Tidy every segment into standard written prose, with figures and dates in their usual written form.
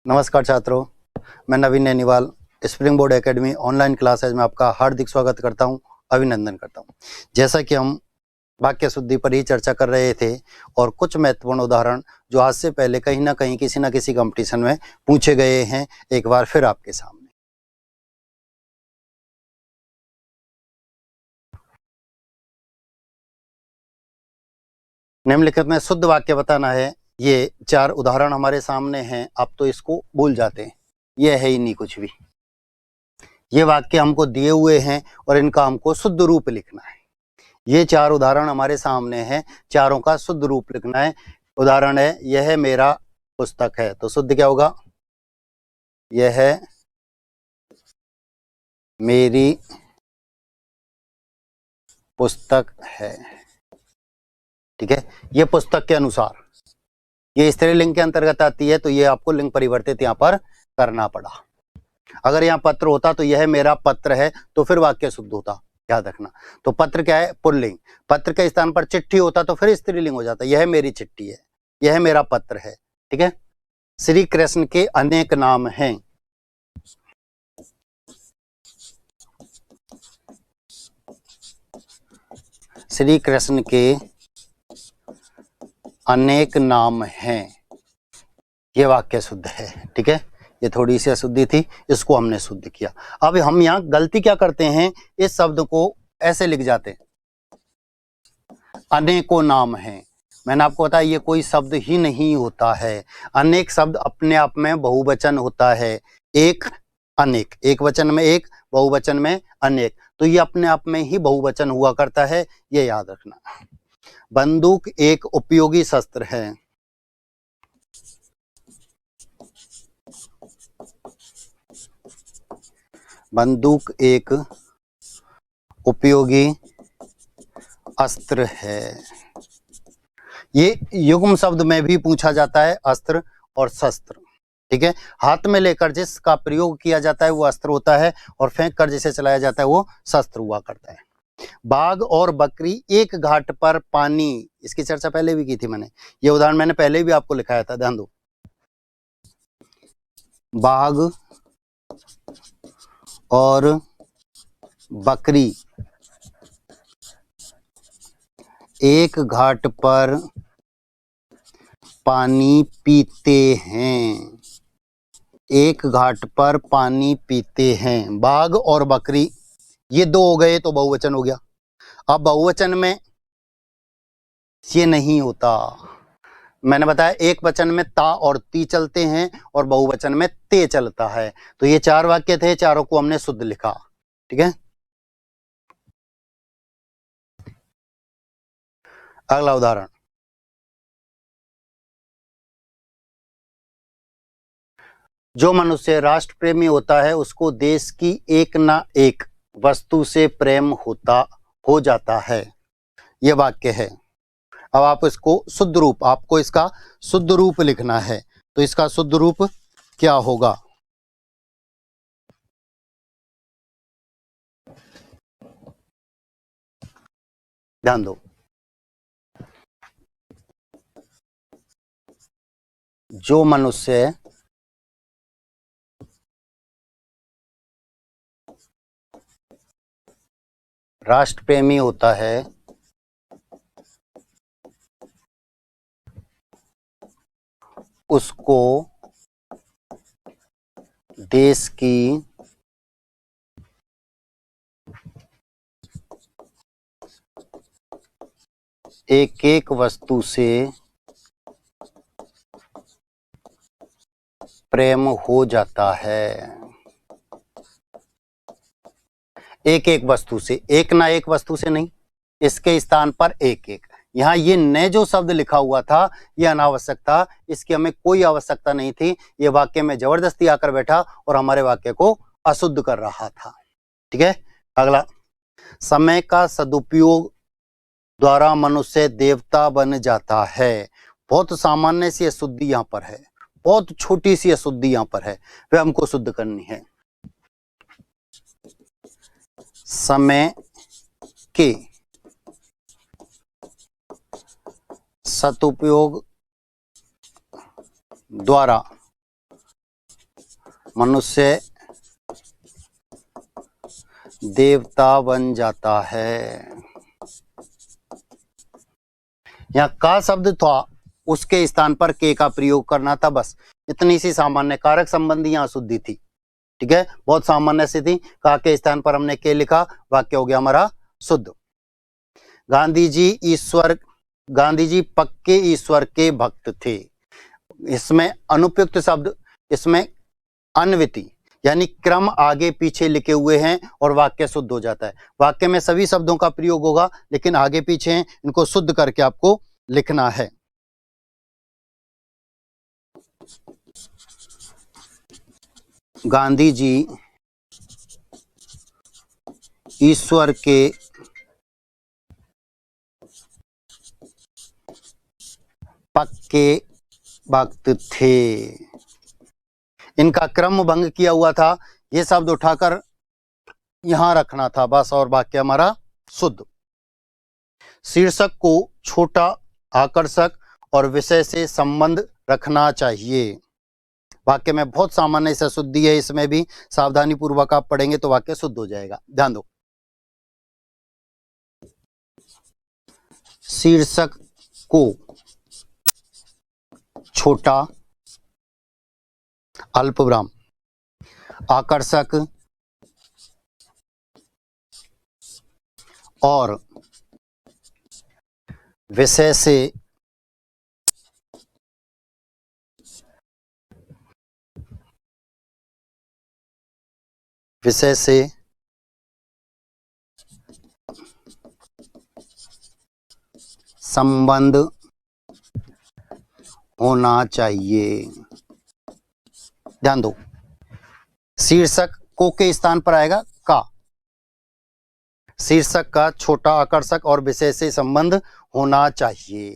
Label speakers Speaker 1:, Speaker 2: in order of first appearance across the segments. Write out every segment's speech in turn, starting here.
Speaker 1: नमस्कार छात्रों, मैं Naveen Nainiwal Spring Board Academy online classes में आपका हार्दिक स्वागत करता हूं, अभिनंदन करता हूं। जैसा कि हम वाक्य शुद्धि पर ही चर्चा कर रहे थे और कुछ महत्वपूर्ण उदाहरण जो आज से पहले कहीं ना कहीं किसी न किसी कंपटीशन में पूछे गए हैं, एक बार फिर आपके सामने। निम्नलिखित में शुद्ध वाक्य बताना है। ये 4 उदाहरण हमारे सामने हैं। आप तो इसको भूल जाते हैं, ये है ही नहीं कुछ भी। ये वाक्य हमको दिए हुए हैं और इनका हमको शुद्ध रूप लिखना है। ये 4 उदाहरण हमारे सामने हैं, चारों का शुद्ध रूप लिखना है। उदाहरण है, यह मेरा पुस्तक है, तो शुद्ध क्या होगा? यह मेरी पुस्तक है। ठीक है, ये पुस्तक के अनुसार ये स्त्रीलिंग के अंतर्गत आती है, तो ये आपको लिंग परिवर्तित यहाँ पर करना पड़ा। अगर यहाँ पत्र होता तो यह मेरा पत्र है, तो फिर वाक्य शुद्ध होता, याद रखना। तो पत्र क्या है? पुल्लिंग। पत्र के स्थान पर चिट्ठी होता तो फिर स्त्रीलिंग हो जाता, यह मेरी चिट्ठी है, यह मेरा पत्र है। ठीक है। श्री कृष्ण के अनेक नाम हैं। श्री कृष्ण के अनेक नाम हैं, ये वाक्य शुद्ध है। ठीक है, ये थोड़ी सी अशुद्धि थी, इसको हमने शुद्ध किया। अब हम यहाँ गलती क्या करते हैं, इस शब्द को ऐसे लिख जाते हैं, अनेकों नाम हैं। मैंने आपको बताया ये कोई शब्द ही नहीं होता है। अनेक शब्द अपने आप में बहुवचन होता है। एक अनेक, एक वचन में एक, बहुवचन में अनेक, तो ये अपने आप में ही बहुवचन हुआ करता है, ये याद रखना। बंदूक एक उपयोगी शस्त्र है। बंदूक एक उपयोगी अस्त्र है। ये युग्म शब्द में भी पूछा जाता है, अस्त्र और शस्त्र। ठीक है, हाथ में लेकर जिसका प्रयोग किया जाता है वो अस्त्र होता है, और फेंक कर जिसे चलाया जाता है वो शस्त्र हुआ करता है। बाघ और बकरी एक घाट पर पानी, इसकी चर्चा पहले भी की थी मैंने, ये उदाहरण मैंने पहले भी आपको लिखाया था, ध्यान दो। बाघ और बकरी एक घाट पर पानी पीते हैं। एक घाट पर पानी पीते हैं। बाघ और बकरी ये दो हो गए तो बहुवचन हो गया। अब बहुवचन में ये नहीं होता। मैंने बताया एक वचन में ता और ती चलते हैं और बहुवचन में ते चलता है। तो ये 4 वाक्य थे, चारों को हमने शुद्ध लिखा। ठीक है, अगला उदाहरण, जो मनुष्य राष्ट्र प्रेमी होता है उसको देश की एक ना एक वस्तु से प्रेम हो जाता है, यह वाक्य है। अब आप इसको शुद्ध रूप, आपको इसका शुद्ध रूप लिखना है, तो इसका शुद्ध रूप क्या होगा? ध्यान दो, जो मनुष्य राष्ट्र प्रेमी होता है उसको देश की एक एक वस्तु से प्रेम हो जाता है। एक एक वस्तु से, एक ना एक वस्तु से नहीं, इसके स्थान पर एक एक। यहाँ ये न जो शब्द लिखा हुआ था ये अनावश्यक था, इसकी हमें कोई आवश्यकता नहीं थी। ये वाक्य में जबरदस्ती आकर बैठा और हमारे वाक्य को अशुद्ध कर रहा था। ठीक है, अगला, समय का सदुपयोग द्वारा मनुष्य देवता बन जाता है। बहुत सामान्य सी अशुद्धि यहाँ पर है, बहुत छोटी सी अशुद्धि यहाँ पर है, वह हमको शुद्ध करनी है। समय के सदुपयोग द्वारा मनुष्य देवता बन जाता है। यहाँ का शब्द था, उसके स्थान पर के का प्रयोग करना था, बस इतनी सी सामान्य कारक संबंधी यहाँ शुद्धि थी। ठीक है, बहुत सामान्य सी थी। का के स्थान पर हमने के लिखा, वाक्य हो गया हमारा शुद्ध। गांधी जी पक्के ईश्वर के भक्त थे। इसमें अनुपयुक्त शब्द, इसमें अन्विति यानी क्रम आगे पीछे लिखे हुए हैं और वाक्य शुद्ध हो जाता है। वाक्य में सभी शब्दों का प्रयोग होगा, लेकिन आगे पीछे हैं, इनको शुद्ध करके आपको लिखना है। गांधी जी ईश्वर के पक्के भक्त थे। इनका क्रम भंग किया हुआ था, ये शब्द उठाकर यहां रखना था बस, और वाक्य हमारा शुद्ध। शीर्षक को छोटा, आकर्षक और विषय से संबंध रखना चाहिए। वाक्य में बहुत सामान्य से शुद्धि है, इसमें भी सावधानी पूर्वक आप पढ़ेंगे तो वाक्य शुद्ध हो जाएगा। ध्यान दो, शीर्षक को छोटा, अल्पविराम, आकर्षक और विषय से संबंध होना चाहिए। ध्यान दो, शीर्षक को के स्थान पर आएगा का। शीर्षक का छोटा, आकर्षक और विषय से संबंध होना चाहिए।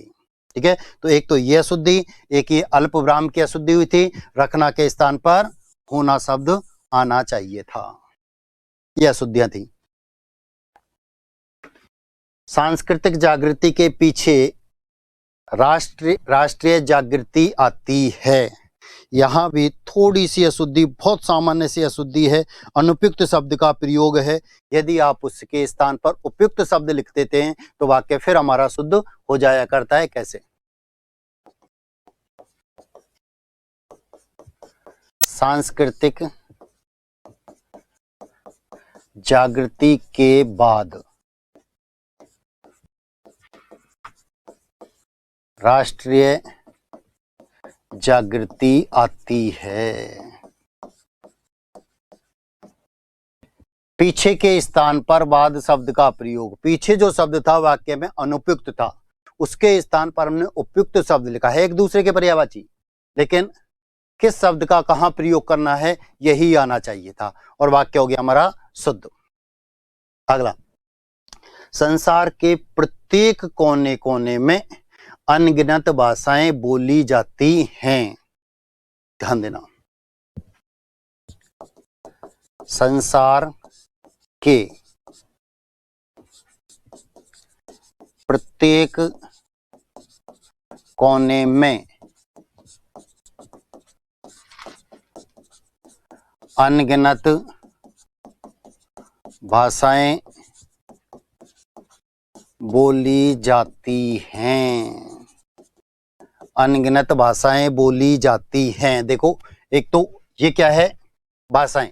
Speaker 1: ठीक है, तो एक तो यह अशुद्धि, एक ये अल्प विराम की अशुद्धि हुई थी, रखना के स्थान पर होना शब्द आना चाहिए था, यह अशुद्धियां थी। सांस्कृतिक जागृति के पीछे राष्ट्रीय जागृति आती है। यहाँ भी थोड़ी सी अशुद्धि, बहुत सामान्य सी अशुद्धि है, अनुपयुक्त शब्द का प्रयोग है। यदि आप उसके स्थान पर उपयुक्त शब्द लिख देते हैं तो वाक्य फिर हमारा शुद्ध हो जाया करता है। कैसे? सांस्कृतिक जागृति के बाद राष्ट्रीय जागृति आती है। पीछे के स्थान पर बाद शब्द का प्रयोग, पीछे जो शब्द था वाक्य में अनुपयुक्त था, उसके स्थान पर हमने उपयुक्त शब्द लिखा है, एक दूसरे के पर्यायवाची, लेकिन किस शब्द का कहां प्रयोग करना है यही आना चाहिए था, और वाक्य हो गया हमारा शुद्ध। अगला, संसार के प्रत्येक कोने कोने में अनगिनत भाषाएं बोली जाती हैं। ध्यान देना, संसार के प्रत्येक कोने में अनगिनत भाषाएं बोली जाती हैं। अनगिनत भाषाएं बोली जाती हैं। देखो, एक तो ये क्या है, भाषाएं,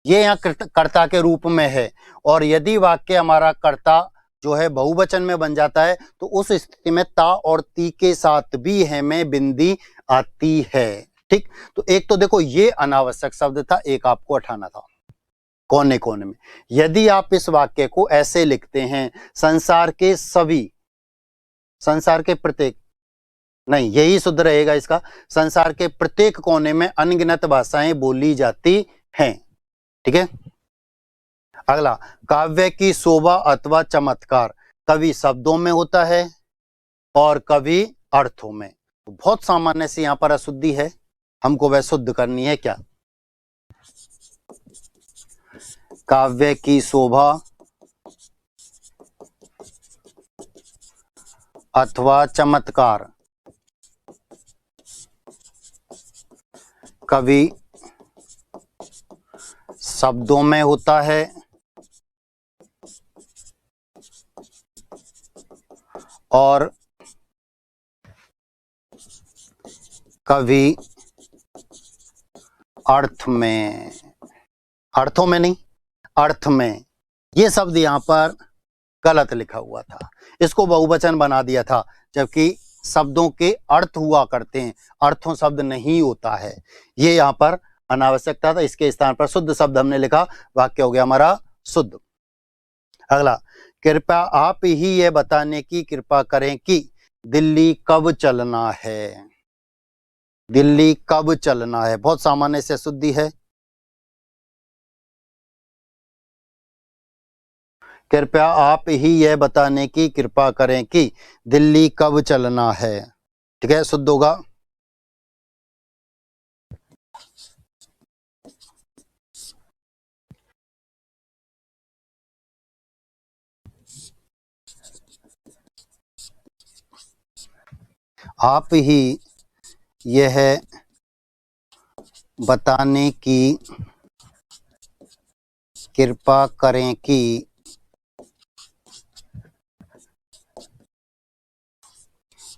Speaker 1: ये यहाँ कर्ता के रूप में है, और यदि वाक्य हमारा कर्ता जो है बहुवचन में बन जाता है तो उस स्थिति में ता और ती के साथ भी है में बिंदी आती है। ठीक, तो एक तो देखो ये अनावश्यक शब्द था, एक आपको हटाना था कोने कोने में। यदि आप इस वाक्य को ऐसे लिखते हैं, संसार के सभी, संसार के प्रत्येक, नहीं यही शुद्ध रहेगा इसका, संसार के प्रत्येक कोने में अनगिनत भाषाएं बोली जाती हैं। ठीक है, अगला, काव्य की शोभा अथवा चमत्कार कभी शब्दों में होता है और कभी अर्थों में। तो बहुत सामान्य से यहां पर अशुद्धि है, हमको वह शुद्ध करनी है। क्या? काव्य की शोभा अथवा चमत्कार कवि शब्दों में होता है और कभी अर्थ में, अर्थों में नहीं, अर्थ में। ये शब्द यहां पर गलत लिखा हुआ था, इसको बहुवचन बना दिया था, जबकि शब्दों के अर्थ हुआ करते हैं, अर्थों शब्द नहीं होता है। ये यहां पर अनावश्यकता था, इसके स्थान पर शुद्ध शब्द हमने लिखा, वाक्य हो गया हमारा शुद्ध। अगला, कृपया आप ही ये बताने की कृपा करें कि दिल्ली कब चलना है। दिल्ली कब चलना है, बहुत सामान्य से शुद्धि है। कृपया आप ही यह बताने की कृपा करें कि दिल्ली कब चलना है, ठीक है, शुद्ध होगा। आप ही यह बताने की कृपा करें कि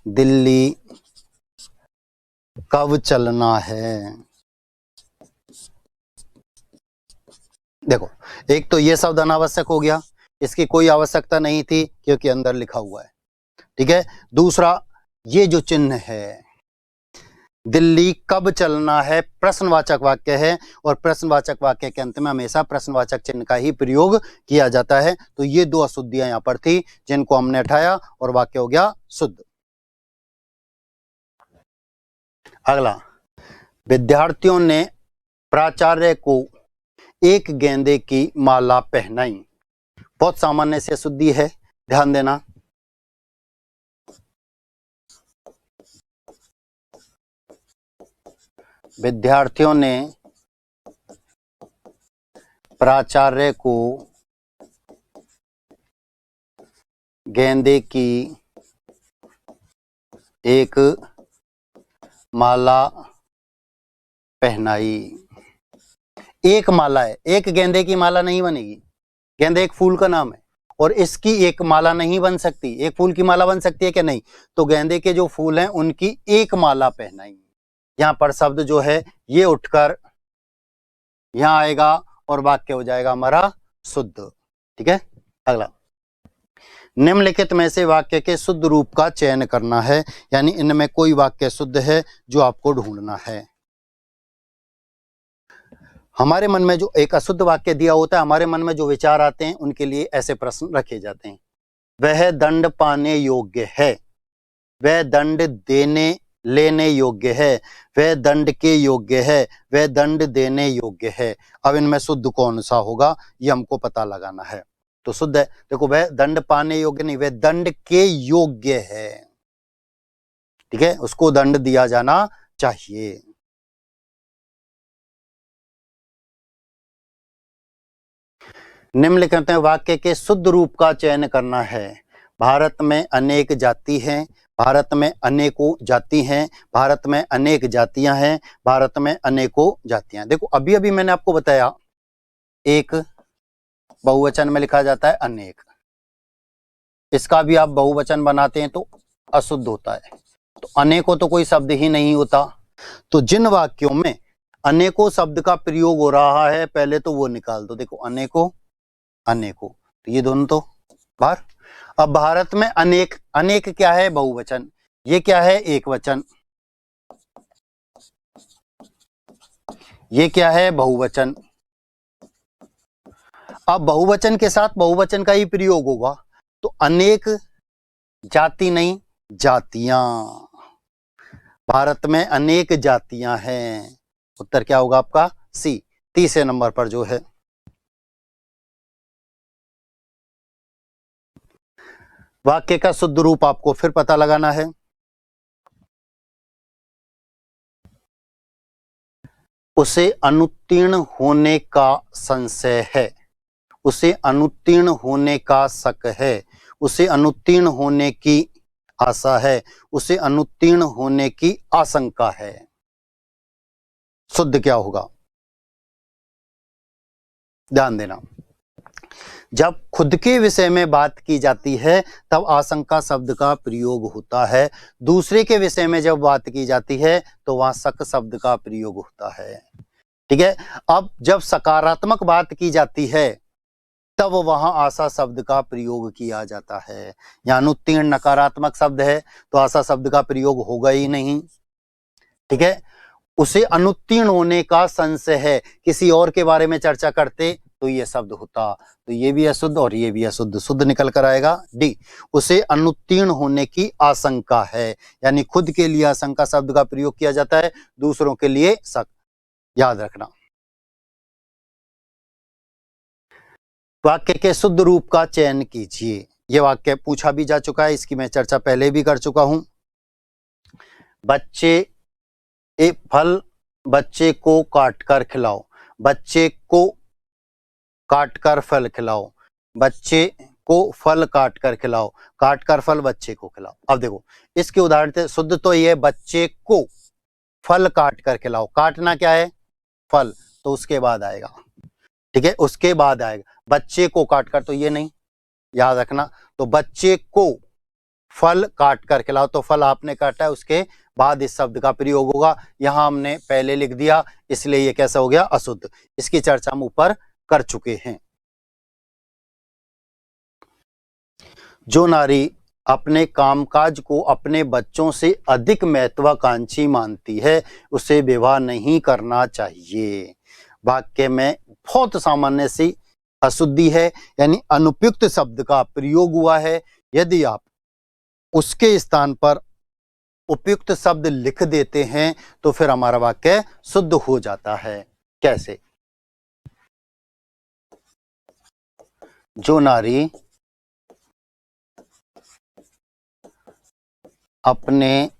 Speaker 1: दिल्ली कब चलना है। देखो, एक तो ये शब्द अनावश्यक हो गया, इसकी कोई आवश्यकता नहीं थी क्योंकि अंदर लिखा हुआ है, ठीक है। दूसरा, ये जो चिन्ह है दिल्ली कब चलना है, प्रश्नवाचक वाक्य है और प्रश्नवाचक वाक्य के अंत में हमेशा प्रश्नवाचक चिन्ह का ही प्रयोग किया जाता है। तो ये दो अशुद्धियां यहां पर थी जिनको हमने हटाया और वाक्य हो गया शुद्ध। अगला, विद्यार्थियों ने प्राचार्य को एक गेंदे की माला पहनाई। बहुत सामान्य से अशुद्धि है, ध्यान देना। विद्यार्थियों ने प्राचार्य को गेंदे की एक माला पहनाई। एक माला है, एक गेंदे की माला नहीं बनेगी, गेंदे एक फूल का नाम है और इसकी एक माला नहीं बन सकती। एक फूल की माला बन सकती है क्या? नहीं। तो गेंदे के जो फूल हैं उनकी एक माला पहनाई। यहां पर शब्द जो है ये उठकर यहां आएगा और वाक्य हो जाएगा हमारा शुद्ध, ठीक है। अगला, निम्नलिखित में से वाक्य के शुद्ध रूप का चयन करना है, यानी इनमें कोई वाक्य शुद्ध है जो आपको ढूंढना है। हमारे मन में जो एक अशुद्ध वाक्य दिया होता है, हमारे मन में जो विचार आते हैं उनके लिए ऐसे प्रश्न रखे जाते हैं। वह दंड पाने योग्य है, वह दंड देने लेने योग्य है, वह दंड के योग्य है, वह दंड देने योग्य है। अब इनमें शुद्ध कौन सा होगा ये हमको पता लगाना है। तो शुद्ध है, देखो, वह दंड पाने योग्य नहीं, वह दंड के योग्य है, ठीक है, उसको दंड दिया जाना चाहिए। निम्नलिखित वाक्य के शुद्ध रूप का चयन करना है। भारत में अनेक जाति हैं, भारत में अनेकों जाति हैं, भारत में अनेक जातियां हैं, भारत में अनेकों जातियां। देखो, अभी अभी मैंने आपको बताया एक बहुवचन में लिखा जाता है अनेक, इसका भी आप बहुवचन बनाते हैं तो अशुद्ध होता है। तो अनेकों तो कोई शब्द ही नहीं होता। तो जिन वाक्यों में अनेकों शब्द का प्रयोग हो रहा है पहले तो वो निकाल दो। देखो, अनेकों अनेकों, तो ये दोनों तो बाहर। अब भारत में अनेक, अनेक क्या है? बहुवचन। ये क्या है? एक वचन। ये क्या है? बहुवचन। अब बहुवचन के साथ बहुवचन का ही प्रयोग होगा, तो अनेक जाति नहीं, जातियां। भारत में अनेक जातियां हैं। उत्तर क्या होगा आपका? सी, तीसरे नंबर पर जो है। वाक्य का शुद्ध रूप आपको फिर पता लगाना है। उसे अनुत्तीर्ण होने का संशय है, उसे अनुत्तीर्ण होने का शक है, उसे अनुत्तीर्ण होने की आशा है, उसे अनुत्तीर्ण होने की आशंका है। शुद्ध क्या होगा? ध्यान देना, जब खुद के विषय में बात की जाती है तब आशंका शब्द का प्रयोग होता है, दूसरे के विषय में जब बात की जाती है तो वहां शक शब्द का प्रयोग होता है। ठीक है, अब जब सकारात्मक बात की जाती है तब वहां आशा शब्द का प्रयोग किया जाता है। यहाँ अनुत्तीर्ण नकारात्मक शब्द है तो आशा शब्द का प्रयोग होगा ही नहीं। ठीक है, उसे अनुत्तीर्ण होने का संशय है, किसी और के बारे में चर्चा करते तो ये शब्द होता, तो ये भी अशुद्ध और ये भी अशुद्ध, शुद्ध निकल कर आएगा डी। उसे अनुत्तीर्ण होने की आशंका है, यानी खुद के लिए आशंका शब्द का प्रयोग किया जाता है, दूसरों के लिए शक। याद रखना, वाक्य के शुद्ध रूप का चयन कीजिए। ये वाक्य पूछा भी जा चुका है, इसकी मैं चर्चा पहले भी कर चुका हूं। बच्चे एक फल बच्चे को काटकर खिलाओ, बच्चे को काटकर फल खिलाओ, बच्चे को फल काटकर खिलाओ, काटकर फल बच्चे को खिलाओ। अब देखो इसके उदाहरण से शुद्ध तो ये बच्चे को फल काटकर खिलाओ, काटना क्या है फल, तो उसके बाद आएगा। ठीक है, उसके बाद आएगा, बच्चे को काटकर तो ये नहीं, याद रखना। तो बच्चे को फल काटकर खिलाओ, तो फल आपने काटा है, उसके बाद इस शब्द का प्रयोग होगा। यहां हमने पहले लिख दिया, इसलिए ये कैसा हो गया अशुद्ध। इसकी चर्चा हम ऊपर कर चुके हैं। जो नारी अपने कामकाज को अपने बच्चों से अधिक महत्वाकांक्षी मानती है उसे विवाह नहीं करना चाहिए। वाक्य में बहुत सामान्य सी अशुद्धि है, यानी अनुपयुक्त शब्द का प्रयोग हुआ है। यदि आप उसके स्थान पर उपयुक्त शब्द लिख देते हैं तो फिर हमारा वाक्य शुद्ध हो जाता है। कैसे? जो नारी अपने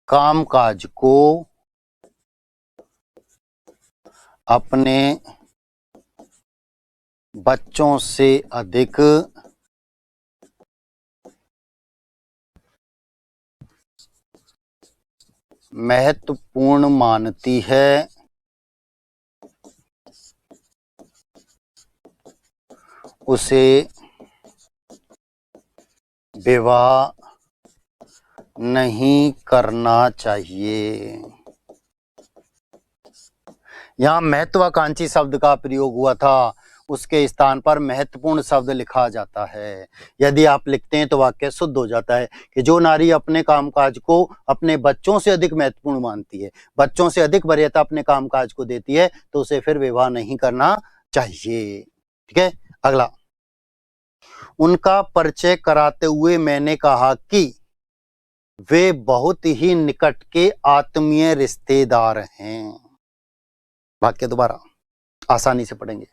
Speaker 1: कामकाज को अपने बच्चों से अधिक महत्वपूर्ण मानती है उसे विवाह नहीं करना चाहिए। यहां महत्वाकांक्षी शब्द का प्रयोग हुआ था, उसके स्थान पर महत्वपूर्ण शब्द लिखा जाता है। यदि आप लिखते हैं तो वाक्य शुद्ध हो जाता है कि जो नारी अपने कामकाज को अपने बच्चों से अधिक महत्वपूर्ण मानती है, बच्चों से अधिक वरीयता अपने कामकाज को देती है, तो उसे फिर विवाह नहीं करना चाहिए। ठीक है, अगला, उनका परिचय कराते हुए मैंने कहा कि वे बहुत ही निकट के आत्मीय रिश्तेदार हैं। वाक्य दोबारा आसानी से पढ़ेंगे।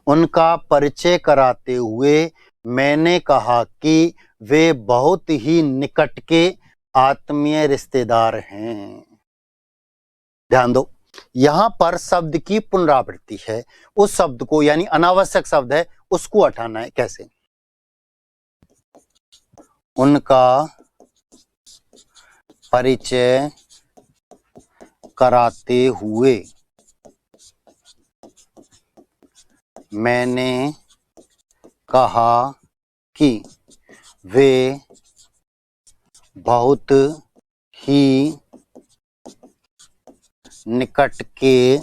Speaker 1: उनका परिचय कराते हुए मैंने कहा कि वे बहुत ही निकट के आत्मीय रिश्तेदार हैं। ध्यान दो, यहां पर शब्द की पुनरावृत्ति है, उस शब्द को यानी अनावश्यक शब्द है उसको हटाना है। कैसे? उनका परिचय कराते हुए मैंने कहा कि वे बहुत ही निकट के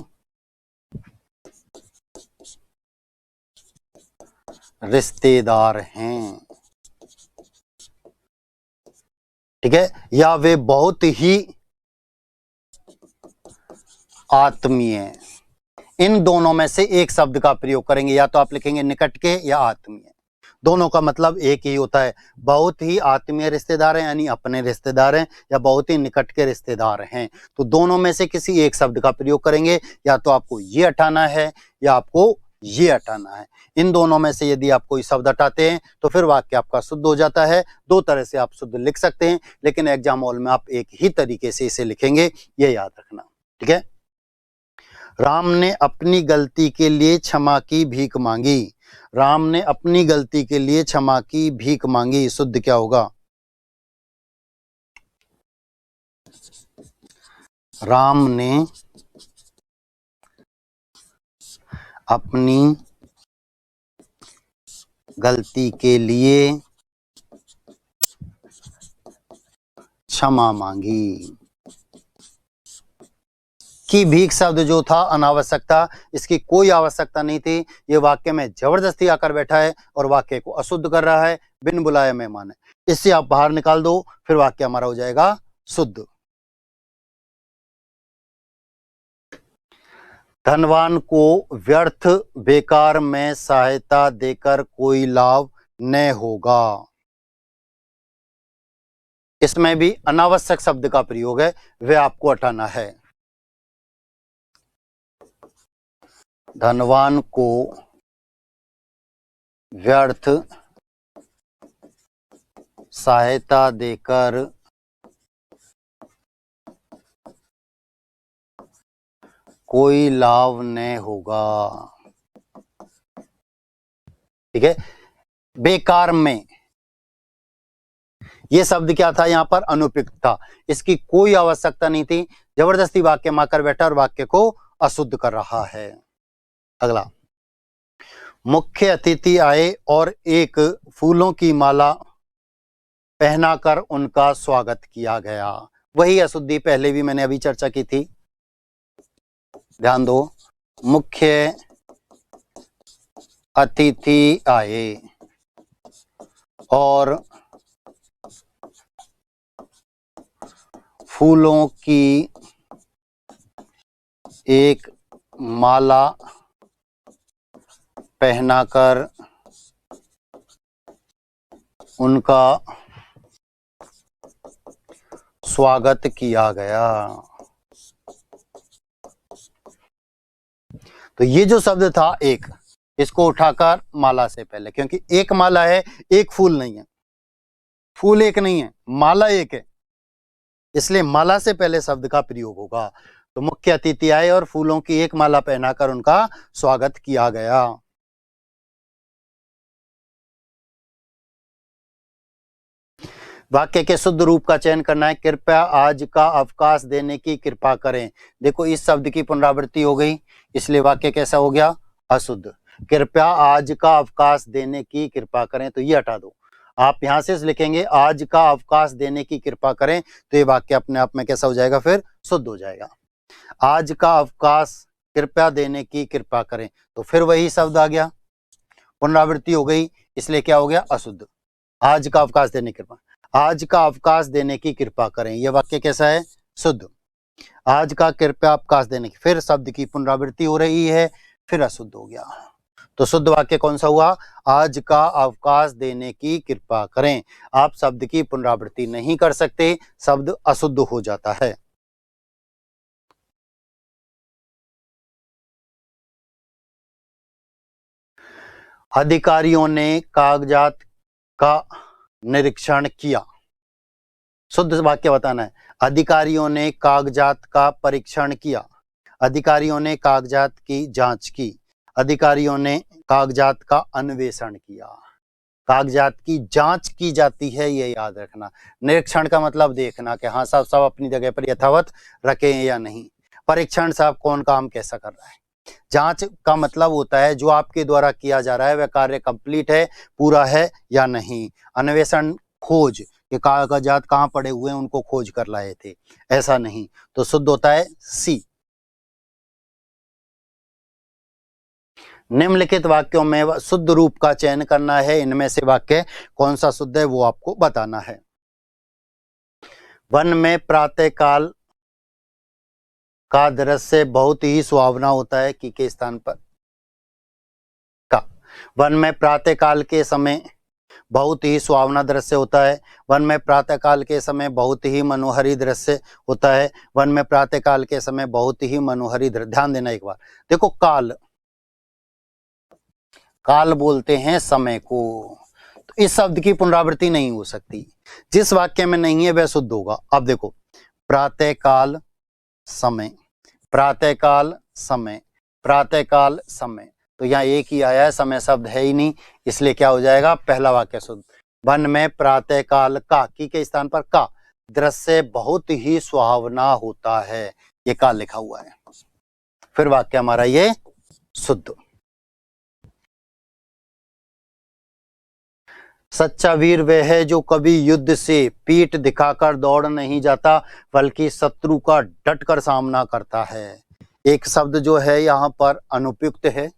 Speaker 1: रिश्तेदार हैं। ठीक है, या वे बहुत ही आत्मीय, इन दोनों में से एक शब्द का प्रयोग करेंगे, या तो आप लिखेंगे निकट के या आत्मीय, दोनों का मतलब एक ही होता है। बहुत ही आत्मीय रिश्तेदार हैं यानी अपने रिश्तेदार हैं, या बहुत ही निकट के रिश्तेदार हैं, तो दोनों में से किसी एक शब्द का प्रयोग करेंगे। या तो आपको ये हटाना है या आपको ये हटाना है। इन दोनों में से यदि आप कोई शब्द हटाते हैं तो फिर वाक्य आपका शुद्ध हो जाता है। दो तरह से आप शुद्ध लिख सकते हैं, लेकिन एग्जाम हॉल में आप एक ही तरीके से इसे लिखेंगे, ये याद रखना। ठीक है, राम ने अपनी गलती के लिए क्षमा की भीख मांगी। राम ने अपनी गलती के लिए क्षमा की भीख मांगी, शुद्ध क्या होगा? राम ने अपनी गलती के लिए क्षमा मांगी। की भीख शब्द जो था अनावश्यक था, इसकी कोई आवश्यकता नहीं थी। ये वाक्य में जबरदस्ती आकर बैठा है और वाक्य को अशुद्ध कर रहा है, बिन बुलाए मेहमान है। इससे आप बाहर निकाल दो, फिर वाक्य हमारा हो जाएगा शुद्ध। धनवान को व्यर्थ बेकार में सहायता देकर कोई लाभ न होगा। इसमें भी अनावश्यक शब्द का प्रयोग है, वह आपको हटाना है। धनवान को व्यर्थ सहायता देकर कोई लाभ न होगा। ठीक है। बेकार में, यह शब्द क्या था यहां पर? अनुपयुक्त था, इसकी कोई आवश्यकता नहीं थी। जबरदस्ती वाक्य में आकर बैठा और वाक्य को अशुद्ध कर रहा है। अगला, मुख्य अतिथि आए और एक फूलों की माला पहनाकर उनका स्वागत किया गया। वही अशुद्धि पहले भी मैंने अभी चर्चा की थी, ध्यान दो। मुख्य अतिथि आए और फूलों की एक माला पहनाकर उनका स्वागत किया गया। तो ये जो शब्द था एक, इसको उठाकर माला से पहले, क्योंकि एक माला है, एक फूल नहीं है। फूल एक नहीं है, माला एक है, इसलिए माला से पहले शब्द का प्रयोग होगा। तो मुख्य अतिथि आए और फूलों की एक माला पहनाकर उनका स्वागत किया गया। वाक्य के शुद्ध रूप का चयन करना है। कृपया आज का अवकाश देने की कृपा करें। देखो इस शब्द की पुनरावृत्ति हो गई, इसलिए वाक्य कैसा हो गया? अशुद्ध। कृपया आज का अवकाश देने की कृपा करें, तो ये हटा दो। आप यहां से लिखेंगे आज का अवकाश देने की कृपा करें, तो ये वाक्य अपने आप में कैसा हो जाएगा? फिर शुद्ध हो जाएगा। आज का अवकाश कृपया देने की कृपा करें, तो फिर वही शब्द आ गया, पुनरावृत्ति हो गई, इसलिए क्या हो गया? अशुद्ध। आज का अवकाश देने की कृपा, आज का अवकाश देने की कृपा करें, यह वाक्य कैसा है? शुद्ध। आज का कृपया अवकाश देने की, फिर शब्द की पुनरावृत्ति हो रही है, फिर अशुद्ध हो गया। तो शुद्ध वाक्य कौन सा हुआ? आज का अवकाश देने की कृपा करें। आप शब्द की पुनरावृत्ति नहीं कर सकते, शब्द अशुद्ध हो जाता है। अधिकारियों ने कागजात का निरीक्षण किया। शुद्ध वाक्य बताना है। अधिकारियों ने कागजात का परीक्षण किया। अधिकारियों ने कागजात की जांच की। अधिकारियों ने कागजात का अन्वेषण किया। कागजात की जांच की जाती है, ये याद रखना। निरीक्षण का मतलब देखना कि हाँ साहब सब अपनी जगह पर यथावत रखे हैं या नहीं। परीक्षण साहब कौन काम कैसा कर रहा है। जांच का मतलब होता है जो आपके द्वारा किया जा रहा है वह कार्य कंप्लीट है, पूरा है या नहीं। अन्वेषण, खोज, कि कागजात कहाँ पड़े हुए हैं उनको खोज कर लाए थे, ऐसा नहीं। तो शुद्ध होता है सी। निम्नलिखित वाक्यों में शुद्ध रूप का चयन करना है। इनमें से वाक्य कौन सा शुद्ध है वो आपको बताना है। वन में प्रातःकाल का दृश्य बहुत ही सुहावना होता है, की के स्थान पर का। वन में प्रातःकाल के समय बहुत ही सुहावना दृश्य होता है। वन में प्रातःकाल के समय बहुत ही मनोहरी दृश्य होता है। वन में प्रातःकाल के समय बहुत ही मनोहरी दृश्य। ध्यान देना एक बार, देखो काल, काल बोलते हैं समय को, तो इस शब्द की पुनरावृत्ति नहीं हो सकती। जिस वाक्य में नहीं है वह शुद्ध होगा। अब देखो, प्रातःकाल समय, प्रातःकाल समय, प्रातःकाल समय, तो यहाँ एक ही आया है, समय शब्द है ही नहीं, इसलिए क्या हो जाएगा? पहला वाक्य शुद्ध। वन में प्रातःकाल का, की के स्थान पर का, दृश्य बहुत ही सुहावना होता है, ये का लिखा हुआ है, फिर वाक्य हमारा ये शुद्ध। सच्चा वीर वह है जो कभी युद्ध से पीठ दिखाकर दौड़ नहीं जाता, बल्कि शत्रु का डटकर सामना करता है। एक शब्द जो है यहाँ पर अनुपयुक्त है,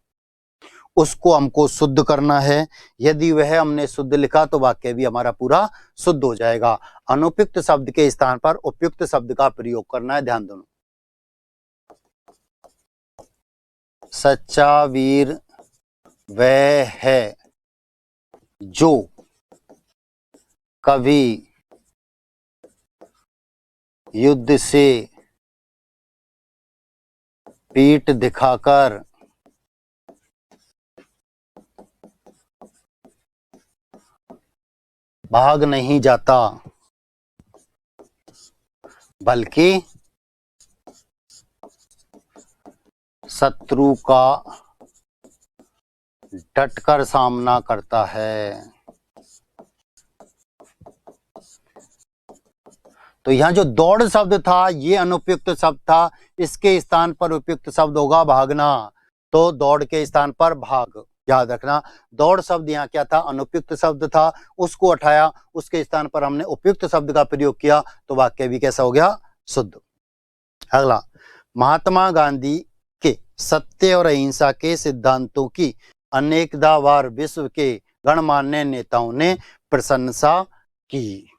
Speaker 1: उसको हमको शुद्ध करना है। यदि वह हमने शुद्ध लिखा तो वाक्य भी हमारा पूरा शुद्ध हो जाएगा। अनुपयुक्त शब्द के स्थान पर उपयुक्त शब्द का प्रयोग करना है, ध्यान दो। सच्चा वीर वह है जो कभी युद्ध से पीठ दिखाकर भाग नहीं जाता, बल्कि शत्रु का डटकर सामना करता है। तो यहाँ जो दौड़ शब्द था ये अनुपयुक्त शब्द था, इसके स्थान पर उपयुक्त शब्द होगा भागना। तो दौड़ के स्थान पर भाग, याद रखना। दौड़ शब्द यहाँ क्या था, अनुपयुक्त शब्द था, उसको हटाया, उसके स्थान पर हमने उपयुक्त शब्द का प्रयोग किया, तो वाक्य भी कैसा हो गया, शुद्ध। अगला, महात्मा गांधी के सत्य और अहिंसा के सिद्धांतों की अनेकदा बार विश्व के गणमान्य नेताओं ने प्रशंसा की।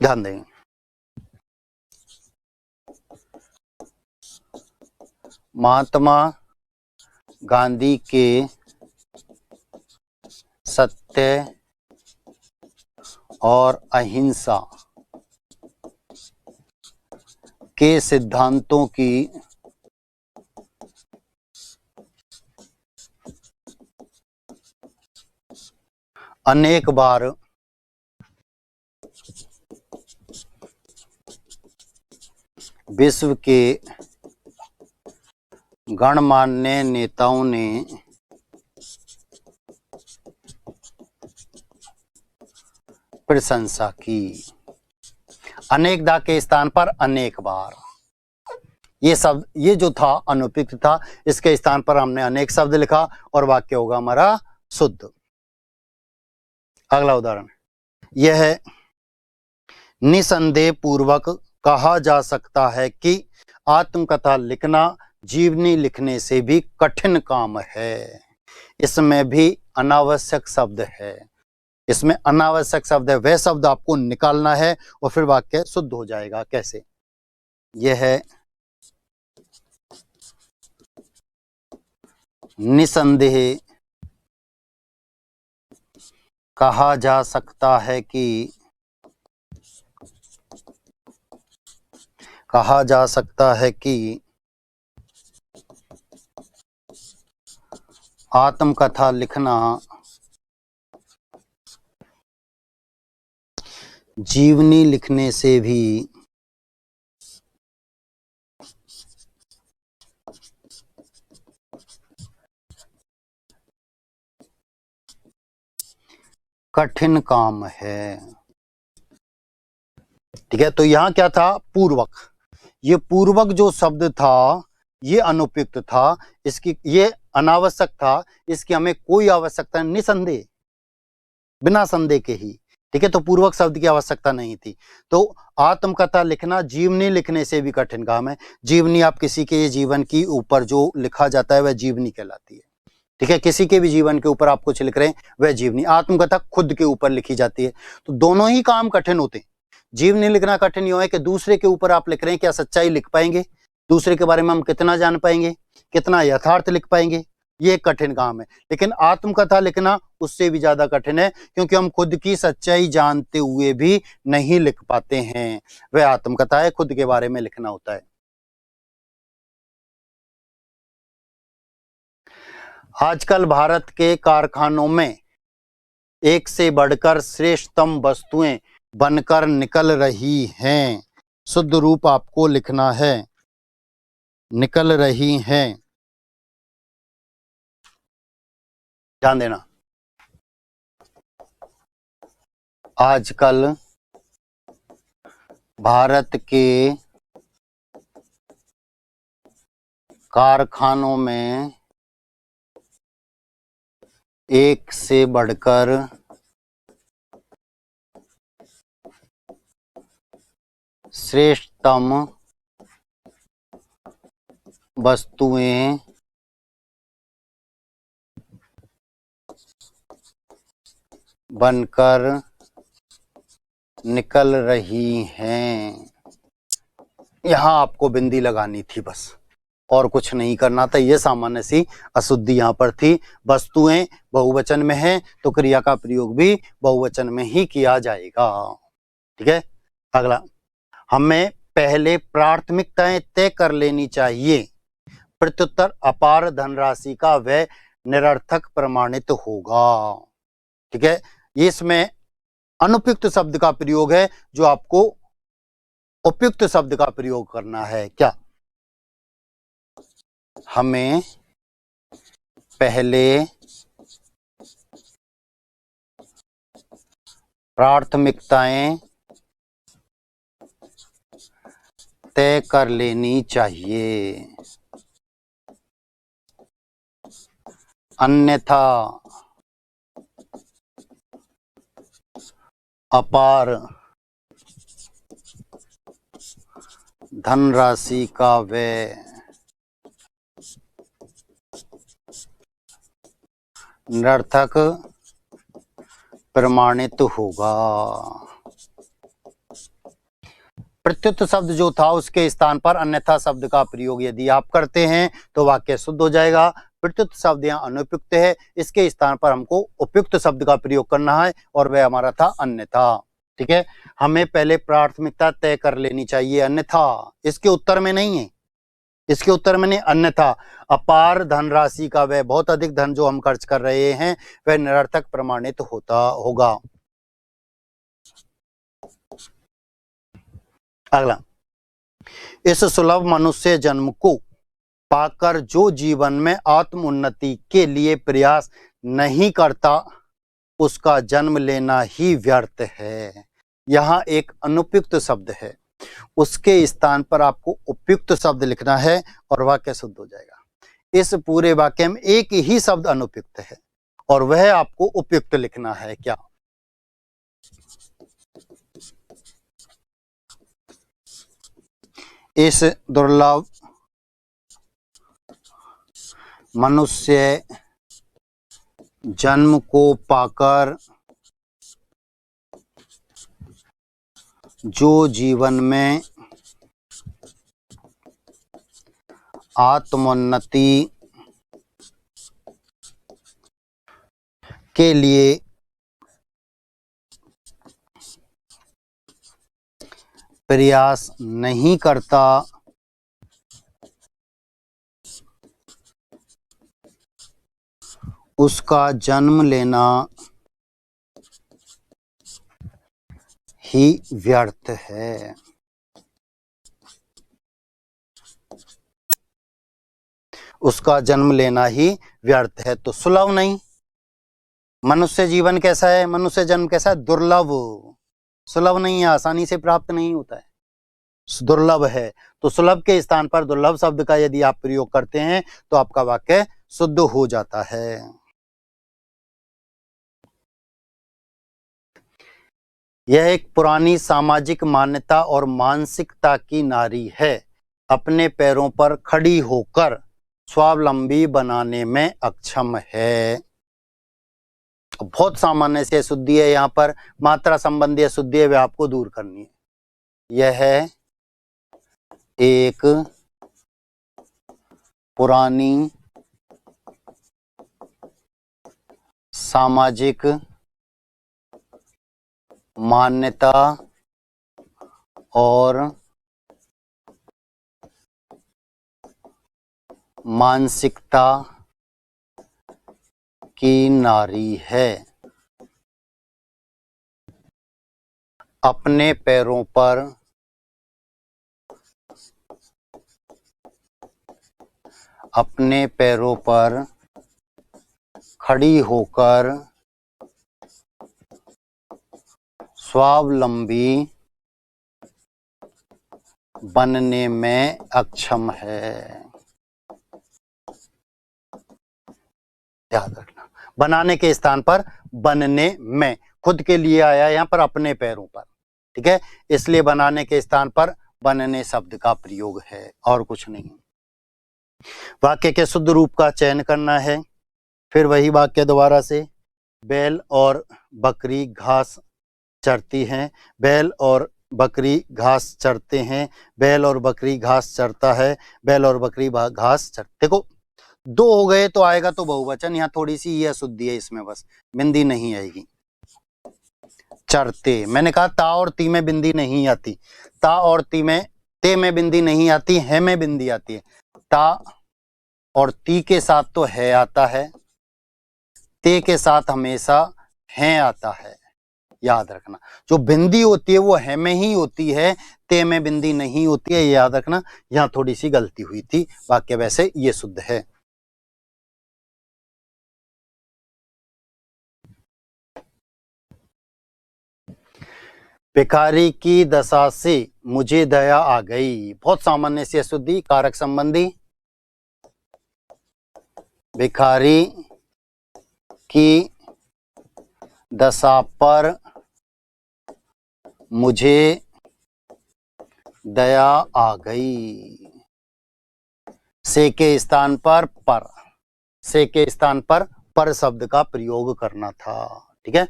Speaker 1: ध्यान दें, महात्मा गांधी के सत्य और अहिंसा के सिद्धांतों की अनेक बार विश्व के गणमान्य नेताओं ने प्रशंसा की। अनेकदा के स्थान पर अनेक बार, ये शब्द, ये जो था अनुपयुक्त था, इसके स्थान पर हमने अनेक शब्द लिखा और वाक्य होगा हमारा शुद्ध। अगला उदाहरण, यह है, निसंदेह पूर्वक कहा जा सकता है कि आत्मकथा लिखना जीवनी लिखने से भी कठिन काम है। इसमें भी अनावश्यक शब्द है, इसमें अनावश्यक शब्द है, वह शब्द आपको निकालना है और फिर वाक्य शुद्ध हो जाएगा। कैसे, यह है, निसंदेह कहा जा सकता है कि, कहा जा सकता है कि आत्मकथा लिखना जीवनी लिखने से भी कठिन काम है। ठीक है, तो यहां क्या था, पूर्वक। ये पूर्वक जो शब्द था ये अनुपयुक्त था, इसकी, ये अनावश्यक था, इसकी हमें कोई आवश्यकता, निसंदेह, बिना संदेह के ही। ठीक है, तो पूर्वक शब्द की आवश्यकता नहीं थी। तो आत्मकथा लिखना जीवनी लिखने से भी कठिन काम है। जीवनी, आप किसी के जीवन की ऊपर जो लिखा जाता है वह जीवनी कहलाती है। ठीक है, किसी के भी जीवन के ऊपर आप कुछ लिख रहे हैं वह जीवनी। आत्मकथा खुद के ऊपर लिखी जाती है। तो दोनों ही काम कठिन होते हैं। जीवनी लिखना कठिन ये है कि दूसरे के ऊपर आप लिख रहे हैं, क्या सच्चाई लिख पाएंगे, दूसरे के बारे में हम कितना जान पाएंगे, कितना यथार्थ लिख पाएंगे, ये एक कठिन काम है। लेकिन आत्मकथा लिखना उससे भी ज्यादा कठिन है, क्योंकि हम खुद की सच्चाई जानते हुए भी नहीं लिख पाते हैं। वह आत्मकथा है, खुद के बारे में लिखना होता है। आजकल भारत के कारखानों में एक से बढ़कर श्रेष्ठतम वस्तुएं बनकर निकल रही हैं। शुद्ध रूप आपको लिखना है, निकल रही हैं। ध्यान देना, आजकल भारत के कारखानों में एक से बढ़कर श्रेष्ठतम वस्तुएं बनकर निकल रही हैं। यहां आपको बिंदी लगानी थी बस, और कुछ नहीं करना था। ये सामान्य सी अशुद्धि यहां पर थी। वस्तुएं बहुवचन में है तो क्रिया का प्रयोग भी बहुवचन में ही किया जाएगा। ठीक है। अगला, हमें पहले प्राथमिकताएं तय कर लेनी चाहिए। प्रत्युत्तर अपार धनराशि का व्यय निरर्थक प्रमाणित होगा। ठीक है। इसमें अनुपयुक्त शब्द का प्रयोग है, जो आपको उपयुक्त शब्द का प्रयोग करना है। क्या? हमें पहले प्राथमिकताएं तय कर लेनी चाहिए, अन्यथा अपार धनराशि का व्यय निरर्थक प्रमाणित होगा। प्रत्युत शब्द जो था उसके स्थान पर अन्यथा शब्द का प्रयोग यदि आप करते हैं तो वाक्य शुद्ध हो जाएगा। प्रत्युत शब्द यहाँ अनुपयुक्त है, इसके स्थान पर हमको उपयुक्त शब्द का प्रयोग करना है, और वह हमारा था अन्यथा। ठीक है। हमें पहले प्राथमिकता तय कर लेनी चाहिए, अन्यथा, इसके उत्तर में नहीं है, इसके उत्तर में नहीं, अन्यथा अपार धनराशि का वह बहुत अधिक धन जो हम खर्च कर रहे हैं वह निरर्थक प्रमाणित होगा। अगला, इस सुलभ मनुष्य जन्म को पाकर जो जीवन में आत्म उन्नति के लिए प्रयास नहीं करता उसका जन्म लेना ही व्यर्थ है। यहाँ एक अनुपयुक्त शब्द है, उसके स्थान पर आपको उपयुक्त शब्द लिखना है और वाक्य शुद्ध हो जाएगा। इस पूरे वाक्य में एक ही शब्द अनुपयुक्त है और वह आपको उपयुक्त लिखना है। क्या? इस दुर्लभ मनुष्य जन्म को पाकर जो जीवन में आत्मोन्नति के लिए प्रयास नहीं करता उसका जन्म लेना ही व्यर्थ है। उसका जन्म लेना ही व्यर्थ है। तो सुलभ नहीं, मनुष्य जीवन कैसा है, मनुष्य जन्म कैसा है, दुर्लभ। सुलभ नहीं है, आसानी से प्राप्त नहीं होता है, दुर्लभ है। तो सुलभ के स्थान पर दुर्लभ शब्द का यदि आप प्रयोग करते हैं तो आपका वाक्य शुद्ध हो जाता है। यह एक पुरानी सामाजिक मान्यता और मानसिकता की नारी है, अपने पैरों पर खड़ी होकर स्वावलंबी बनाने में अक्षम है। बहुत सामान्य से अशुद्धि है, यहाँ पर मात्रा संबंधी अशुद्धि है, वह आपको दूर करनी है। यह एक पुरानी सामाजिक मान्यता और मानसिकता की नारी है, अपने पैरों पर खड़ी होकर स्वावलंबी बनने में अक्षम है। याद रखना, बनाने के स्थान पर बनने में, खुद के लिए आया यहाँ पर अपने पैरों पर, ठीक है, इसलिए बनाने के स्थान पर बनने शब्द का प्रयोग है और कुछ नहीं। वाक्य के शुद्ध रूप का चयन करना है। फिर वही वाक्य दोबारा से, बैल और बकरी घास चरती हैं, बैल और बकरी घास चरते हैं, बैल और बकरी घास चरता है, बैल और बकरी घास चर। देखो दो हो गए तो आएगा तो बहुवचन, यहाँ थोड़ी सी ये अशुद्धि है इसमें, बस बिंदी नहीं आएगी। चरते, मैंने कहा ता और ती में बिंदी नहीं आती, ता और ती में, ते में बिंदी नहीं आती, है में बिंदी आती है। ता और ती के साथ तो है आता है, ते के साथ हमेशा है आता है, याद रखना। जो बिंदी होती है वो है में ही होती है, ते में बिंदी नहीं होती है, याद रखना। यहां थोड़ी सी गलती हुई थी, वाक्य वैसे ये शुद्ध है। भिखारी की दशा से मुझे दया आ गई, बहुत सामान्य सी अशुद्धि, कारक संबंधी। भिखारी की दशा पर मुझे दया आ गई, से के स्थान पर पर, से के स्थान पर शब्द का प्रयोग करना था, ठीक है।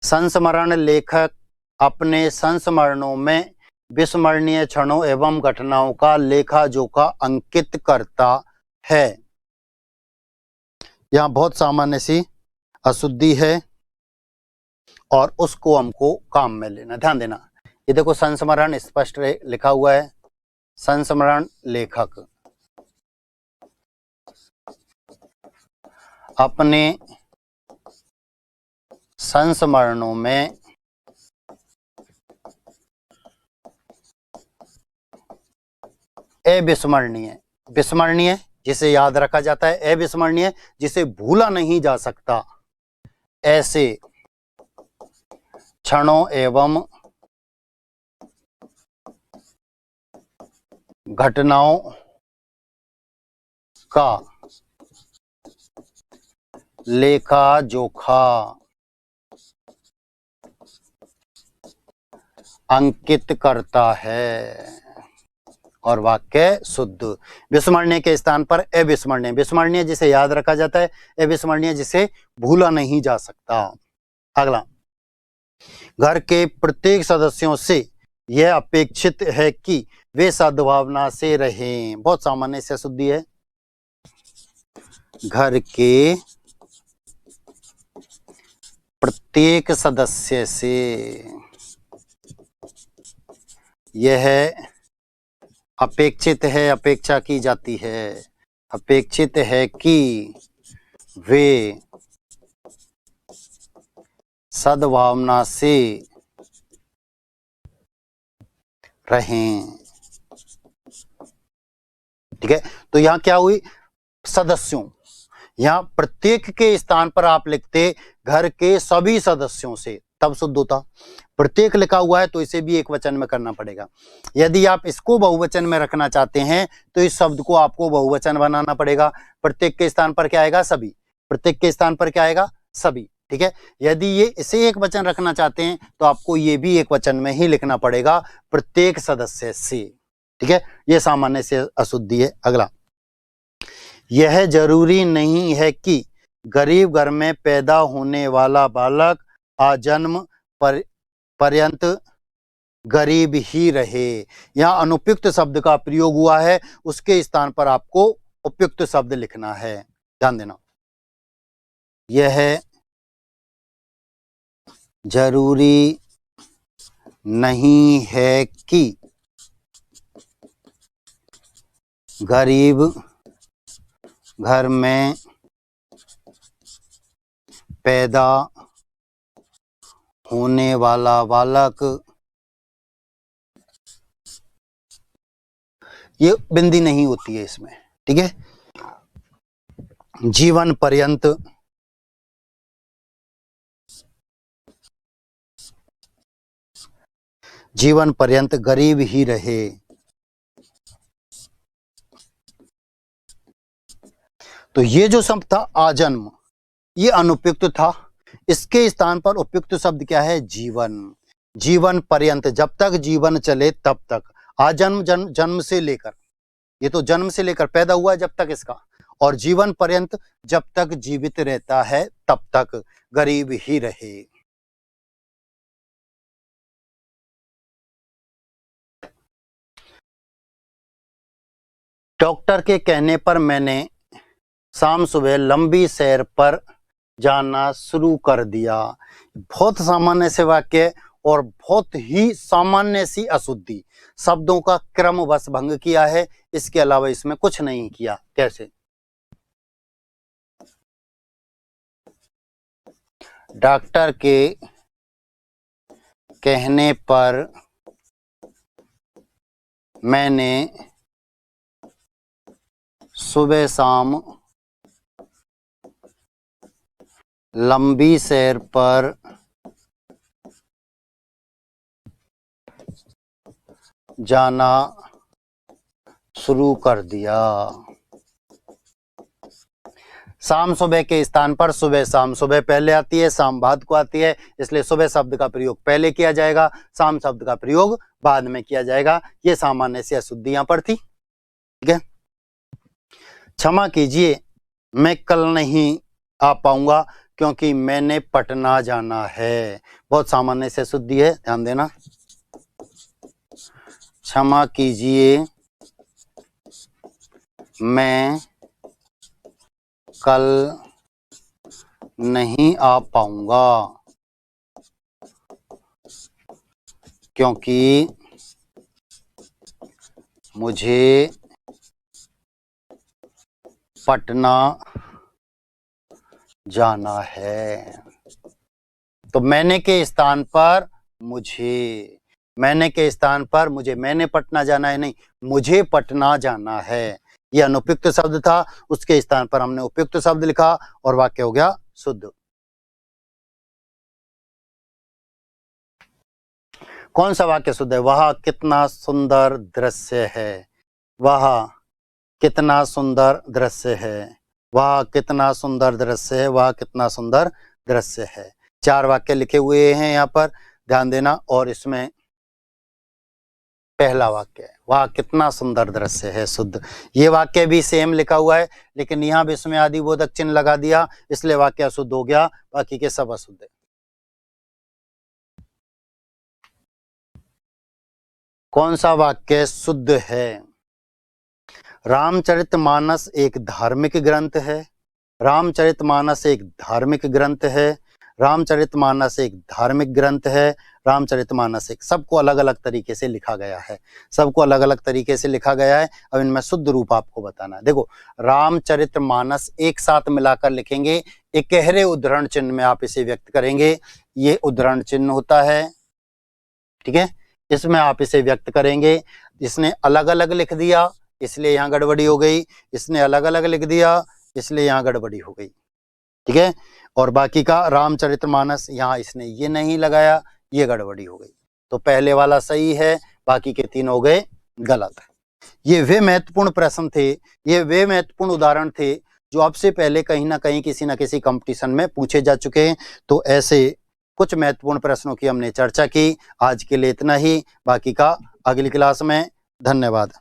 Speaker 1: संस्मरण, लेखक अपने संस्मरणों में विस्मरणीय क्षणों एवं घटनाओं का लेखा जोखा अंकित करता है। यहां बहुत सामान्य सी अशुद्धि है और उसको हमको काम में लेना, ध्यान देना। ये देखो संस्मरण स्पष्ट लिखा हुआ है, संस्मरण लेखक अपने संस्मरणों में अविस्मरणीय, विस्मरणीय जिसे याद रखा जाता है, अविस्मरणीय जिसे भूला नहीं जा सकता, ऐसे क्षणों एवं घटनाओं का लेखा जोखा अंकित करता है और वाक्य शुद्ध। विस्मरणीय के स्थान पर अविस्मरणीय, विस्मरणीय जिसे याद रखा जाता है, अविस्मरणीय जिसे भूला नहीं जा सकता। अगला, घर के प्रत्येक सदस्यों से यह अपेक्षित है कि वे सद्भावना से रहें, बहुत सामान्य से अशुद्धि है। घर के प्रत्येक सदस्य से यह अपेक्षित है, अपेक्षा की जाती है, अपेक्षित है कि वे सद्भावना से रहें, ठीक है। तो यहां क्या हुई, सदस्यों, यहां प्रत्येक के स्थान पर आप लिखते घर के सभी सदस्यों से, तब शुद्ध होता। प्रत्येक लिखा हुआ है तो इसे भी एक वचन में करना पड़ेगा। यदि आप इसको बहुवचन में रखना चाहते हैं तो इस शब्द को आपको बहुवचन बनाना पड़ेगा। प्रत्येक के स्थान पर क्या आएगा, सभी, प्रत्येक के स्थान पर क्या आएगा, सभी, ठीक है। यदि ये इसे एक वचन रखना चाहते हैं तो आपको ये भी एक वचन में ही लिखना पड़ेगा, प्रत्येक सदस्य से, ठीक है। ये सामान्य से अशुद्धि है। अगला, यह जरूरी नहीं है कि गरीब घर में पैदा होने वाला बालक आजन्म पर्यंत गरीब ही रहे। यहां अनुपयुक्त शब्द का प्रयोग हुआ है, उसके स्थान पर आपको उपयुक्त शब्द लिखना है, ध्यान देना। यह जरूरी नहीं है कि गरीब घर में पैदा होने वाला बालक, ये बिंदी नहीं होती है इसमें, ठीक है, जीवन पर्यंत गरीब ही रहे। तो ये जो शब्द था आजन्म, ये अनुपयुक्त था। इसके स्थान पर उपयुक्त शब्द क्या है? जीवन। जीवन पर्यंत, जब तक जीवन चले तब तक। आजन्म जन्म से लेकर, ये तो जन्म से लेकर पैदा हुआ है जब तक इसका, और जीवन पर्यंत जब तक जीवित रहता है तब तक गरीब ही रहे। डॉक्टर के कहने पर मैंने शाम सुबह लंबी सैर पर जाना शुरू कर दिया। बहुत सामान्य से वाक्य और बहुत ही सामान्य सी अशुद्धि, शब्दों का क्रमवश भंग किया है, इसके अलावा इसमें कुछ नहीं किया। कैसे? डॉक्टर के कहने पर मैंने सुबह शाम लंबी सैर पर जाना शुरू कर दिया। शाम सुबह के स्थान पर सुबह शाम, सुबह पहले आती है, शाम बाद को आती है, इसलिए सुबह शब्द का प्रयोग पहले किया जाएगा, शाम शब्द का प्रयोग बाद में किया जाएगा। ये सामान्य सी अशुद्धि यहां पर थी। ठीक है, क्षमा कीजिए, मैं कल नहीं आ पाऊंगा क्योंकि मैंने पटना जाना है। बहुत सामान्य से अशुद्धि है, ध्यान देना। क्षमा कीजिए, मैं कल नहीं आ पाऊंगा क्योंकि मुझे पटना जाना है। तो मैंने के स्थान पर मुझे, मैंने के स्थान पर मुझे, मैंने पटना जाना है नहीं, मुझे पटना जाना है। यह अनुपयुक्त शब्द था, उसके स्थान पर हमने उपयुक्त शब्द लिखा और वाक्य हो गया शुद्ध। कौन सा वाक्य शुद्ध है? वह कितना सुंदर दृश्य है। वह कितना सुंदर दृश्य है। वह कितना सुंदर दृश्य है। वह कितना सुंदर दृश्य है। 4 वाक्य लिखे हुए हैं यहाँ पर, ध्यान देना। और इसमें पहला वाक्य है वह कितना सुंदर दृश्य है, शुद्ध। ये वाक्य भी सेम लिखा हुआ है, लेकिन यहाँ भी इसमें आदिबोधक चिन्ह लगा दिया, इसलिए वाक्य अशुद्ध हो गया, बाकी के सब अशुद्ध है। कौन सा वाक्य शुद्ध है? रामचरितमानस एक धार्मिक ग्रंथ है। रामचरितमानस एक धार्मिक ग्रंथ है। रामचरितमानस एक धार्मिक ग्रंथ है। रामचरितमानस एक, सबको अलग अलग तरीके से लिखा गया है, सबको अलग अलग तरीके से लिखा गया है। अब इनमें शुद्ध रूप आपको बताना है। देखो, रामचरितमानस एक साथ मिलाकर लिखेंगे, एक गहरे उद्धरण चिन्ह में आप इसे व्यक्त करेंगे। ये उद्धरण चिन्ह होता है, ठीक है, इसमें आप इसे व्यक्त करेंगे। इसने अलग अलग लिख दिया इसलिए यहाँ गड़बड़ी हो गई, इसने अलग अलग लिख दिया इसलिए यहाँ गड़बड़ी हो गई, ठीक है। और बाकी का रामचरितमानस, यहाँ इसने ये नहीं लगाया, ये गड़बड़ी हो गई। तो पहले वाला सही है, बाकी के 3 हो गए गलत। ये वे महत्वपूर्ण प्रश्न थे, ये वे महत्वपूर्ण उदाहरण थे जो आपसे पहले कहीं ना कहीं किसी न किसी कंपटीशन में पूछे जा चुके हैं। तो ऐसे कुछ महत्वपूर्ण प्रश्नों की हमने चर्चा की। आज के लिए इतना ही, बाकी का अगली क्लास में। धन्यवाद।